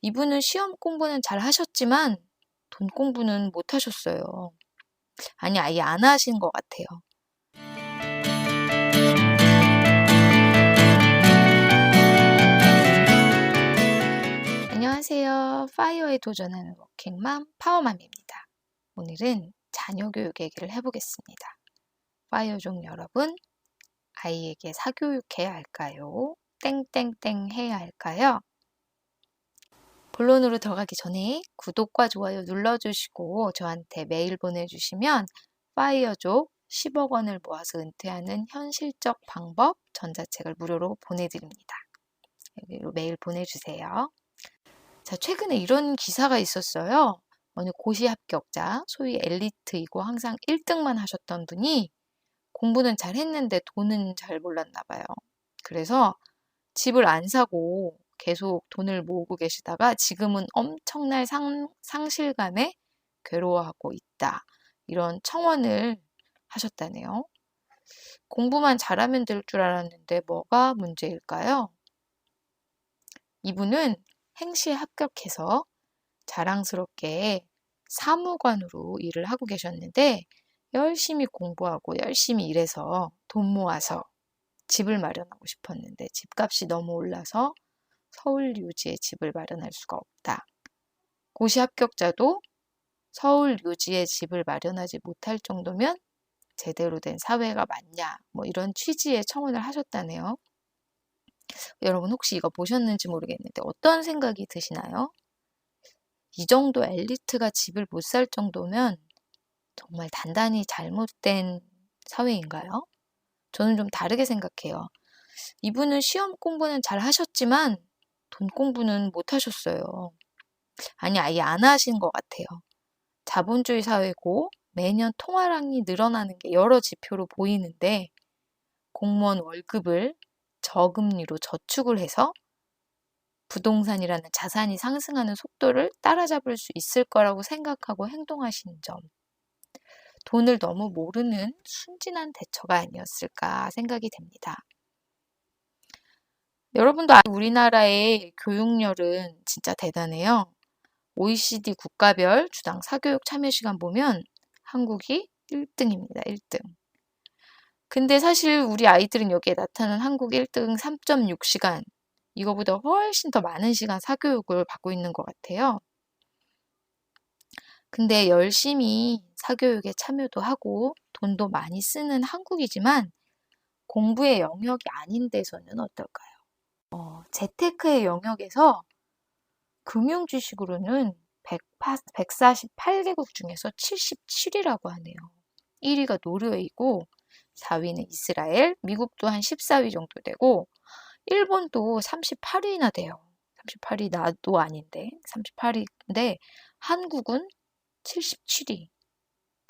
이분은 시험 공부는 잘 하셨지만 돈 공부는 못 하셨어요. 아니, 아예 안 하신 것 같아요. 안녕하세요. 파이어에 도전하는 워킹맘 파워맘입니다. 오늘은 자녀 교육 얘기를 해보겠습니다. 파이어족 여러분, 아이에게 사교육해야 할까요? 땡땡땡 해야 할까요? 본론으로 들어가기 전에 구독과 좋아요 눌러주시고 저한테 메일 보내주시면 파이어족 10억 원을 모아서 은퇴하는 현실적 방법 전자책을 무료로 보내드립니다. 여기로 메일 보내주세요. 자, 최근에 이런 기사가 있었어요. 어느 고시 합격자, 소위 엘리트이고 항상 1등만 하셨던 분이 공부는 잘 했는데 돈은 잘 몰랐나 봐요. 그래서 집을 안 사고 계속 돈을 모으고 계시다가 지금은 엄청난 상실감에 괴로워하고 있다. 이런 청원을 하셨다네요. 공부만 잘하면 될 줄 알았는데 뭐가 문제일까요? 이분은 행시에 합격해서 자랑스럽게 사무관으로 일을 하고 계셨는데 열심히 공부하고 열심히 일해서 돈 모아서 집을 마련하고 싶었는데 집값이 너무 올라서 서울 유지에 집을 마련할 수가 없다. 고시 합격자도 서울 유지에 집을 마련하지 못할 정도면 제대로 된 사회가 맞냐, 뭐 이런 취지의 청원을 하셨다네요. 여러분 혹시 이거 보셨는지 모르겠는데 어떤 생각이 드시나요? 이 정도 엘리트가 집을 못 살 정도면 정말 단단히 잘못된 사회인가요? 저는 좀 다르게 생각해요. 이분은 시험 공부는 잘 하셨지만 돈 공부는 못 하셨어요. 아니, 아예 안 하신 것 같아요. 자본주의 사회고 매년 통화량이 늘어나는 게 여러 지표로 보이는데 공무원 월급을 저금리로 저축을 해서 부동산이라는 자산이 상승하는 속도를 따라잡을 수 있을 거라고 생각하고 행동하신 점. 돈을 너무 모르는 순진한 대처가 아니었을까 생각이 됩니다. 여러분도 우리나라의 교육열은 진짜 대단해요. OECD 국가별 주당 사교육 참여 시간 보면 한국이 1등입니다. 1등. 근데 사실 우리 아이들은 여기에 나타난 한국 1등 3.6시간, 이거보다 훨씬 더 많은 시간 사교육을 받고 있는 것 같아요. 근데 열심히 사교육에 참여도 하고 돈도 많이 쓰는 한국이지만 공부의 영역이 아닌 데서는 어떨까요? 재테크의 영역에서 금융 지식으로는 148개국 중에서 77위라고 하네요. 1위가 노르웨이고 4위는 이스라엘, 미국도 한 14위 정도 되고 일본도 38위나 돼요. 38위 나도 아닌데 38위인데 한국은 77위.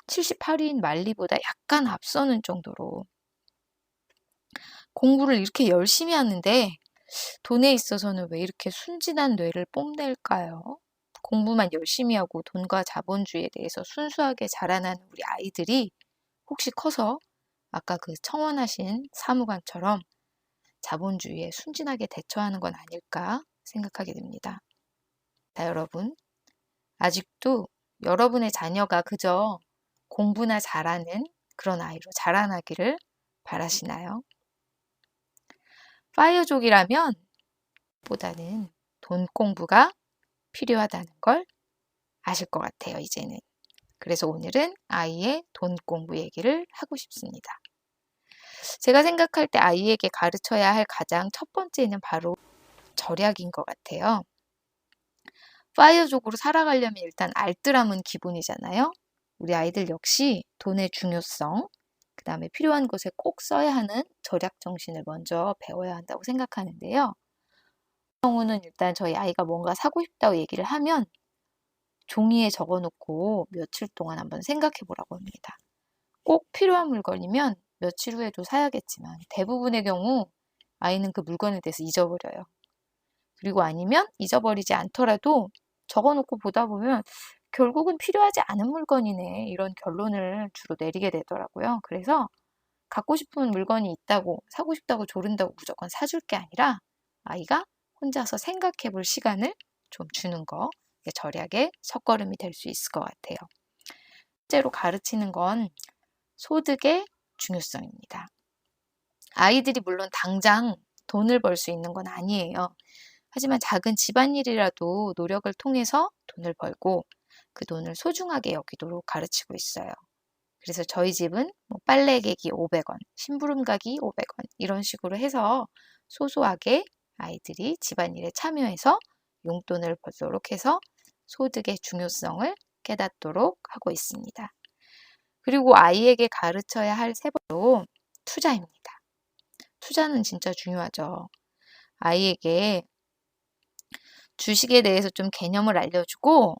78위인 말리보다 약간 앞서는 정도로 공부를 이렇게 열심히 하는데 돈에 있어서는 왜 이렇게 순진한 뇌를 뽐낼까요? 공부만 열심히 하고 돈과 자본주의에 대해서 순수하게 자라나는 우리 아이들이 혹시 커서 아까 그 청원하신 사무관처럼 자본주의에 순진하게 대처하는 건 아닐까 생각하게 됩니다. 자, 여러분. 아직도 여러분의 자녀가 그저 공부나 잘하는 그런 아이로 자라나기를 바라시나요? 파이어족이라면 보다는 돈 공부가 필요하다는 걸 아실 것 같아요, 이제는. 그래서 오늘은 아이의 돈 공부 얘기를 하고 싶습니다. 제가 생각할 때 아이에게 가르쳐야 할 가장 첫 번째는 바로 절약인 것 같아요. 파이어족으로 살아가려면 일단 알뜰함은 기본이잖아요. 우리 아이들 역시 돈의 중요성, 그 다음에 필요한 것에 꼭 써야 하는 절약 정신을 먼저 배워야 한다고 생각하는데요. 경우는 일단 저희 아이가 뭔가 사고 싶다고 얘기를 하면 종이에 적어놓고 며칠 동안 한번 생각해 보라고 합니다. 꼭 필요한 물건이면 며칠 후에도 사야겠지만 대부분의 경우 아이는 그 물건에 대해서 잊어버려요. 그리고 아니면 잊어버리지 않더라도 적어놓고 보다 보면 결국은 필요하지 않은 물건이네, 이런 결론을 주로 내리게 되더라고요. 그래서 갖고 싶은 물건이 있다고, 사고 싶다고 조른다고 무조건 사줄 게 아니라 아이가 혼자서 생각해 볼 시간을 좀 주는 거, 절약의 첫걸음이 될 수 있을 것 같아요. 실제로 가르치는 건 소득의 중요성입니다. 아이들이 물론 당장 돈을 벌 수 있는 건 아니에요. 하지만 작은 집안일이라도 노력을 통해서 돈을 벌고 그 돈을 소중하게 여기도록 가르치고 있어요. 그래서 저희 집은 빨래 개기 500원, 심부름 가기 500원 이런 식으로 해서 소소하게 아이들이 집안일에 참여해서 용돈을 벌도록 해서 소득의 중요성을 깨닫도록 하고 있습니다. 그리고 아이에게 가르쳐야 할 세 번째로 투자입니다. 투자는 진짜 중요하죠. 아이에게 주식에 대해서 좀 개념을 알려주고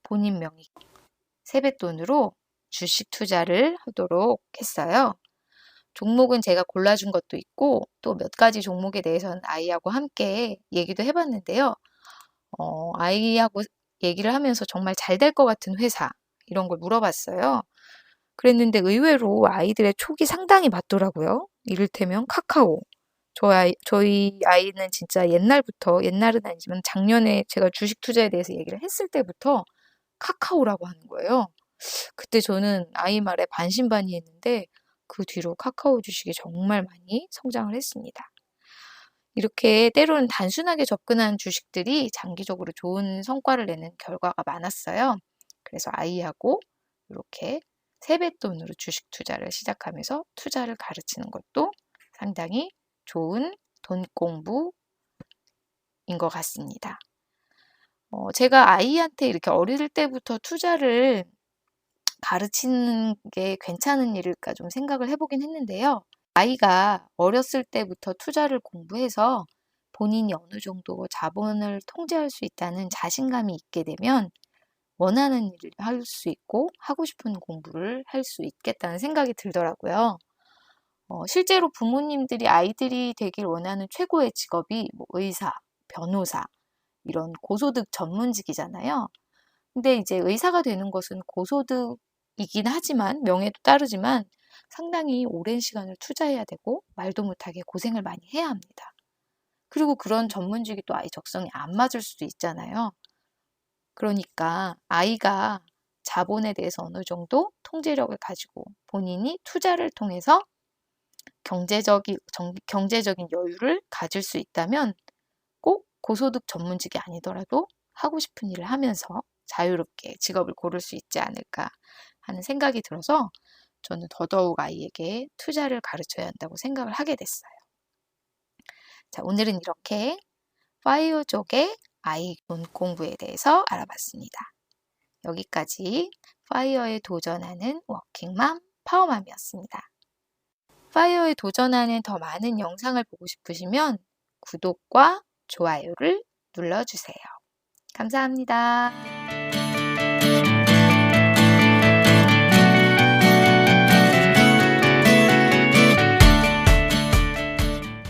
본인 명의 세뱃돈으로 주식 투자를 하도록 했어요. 종목은 제가 골라준 것도 있고 또 몇 가지 종목에 대해서는 아이하고 함께 얘기도 해봤는데요. 아이하고 얘기를 하면서 정말 잘 될 것 같은 회사 이런 걸 물어봤어요. 그랬는데 의외로 아이들의 촉이 상당히 맞더라고요. 이를테면 카카오. 저희 아이는 진짜 옛날은 아니지만 작년에 제가 주식 투자에 대해서 얘기를 했을 때부터 카카오라고 하는 거예요. 그때 저는 아이 말에 반신반의했는데 그 뒤로 카카오 주식이 정말 많이 성장을 했습니다. 이렇게 때로는 단순하게 접근한 주식들이 장기적으로 좋은 성과를 내는 결과가 많았어요. 그래서 아이하고 이렇게 세뱃돈으로 주식 투자를 시작하면서 투자를 가르치는 것도 상당히 좋은 돈 공부인 것 같습니다. 제가 아이한테 이렇게 어릴 때부터 투자를 가르치는 게 괜찮은 일일까 좀 생각을 해보긴 했는데요. 아이가 어렸을 때부터 투자를 공부해서 본인이 어느 정도 자본을 통제할 수 있다는 자신감이 있게 되면 원하는 일을 할 수 있고 하고 싶은 공부를 할 수 있겠다는 생각이 들더라고요. 실제로 부모님들이 아이들이 되길 원하는 최고의 직업이 의사, 변호사, 이런 고소득 전문직이잖아요. 근데 이제 의사가 되는 것은 고소득이긴 하지만, 명예도 따르지만 상당히 오랜 시간을 투자해야 되고 말도 못하게 고생을 많이 해야 합니다. 그리고 그런 전문직이 또 아이 적성에 안 맞을 수도 있잖아요. 그러니까 아이가 자본에 대해서 어느 정도 통제력을 가지고 본인이 투자를 통해서 경제적인 여유를 가질 수 있다면 꼭 고소득 전문직이 아니더라도 하고 싶은 일을 하면서 자유롭게 직업을 고를 수 있지 않을까 하는 생각이 들어서 저는 더더욱 아이에게 투자를 가르쳐야 한다고 생각을 하게 됐어요. 자, 오늘은 이렇게 파이어족의 아이 돈 공부에 대해서 알아봤습니다. 여기까지 파이어에 도전하는 워킹맘 파워맘이었습니다. 파이어에 도전하는 더 많은 영상을 보고 싶으시면 구독과 좋아요를 눌러주세요. 감사합니다.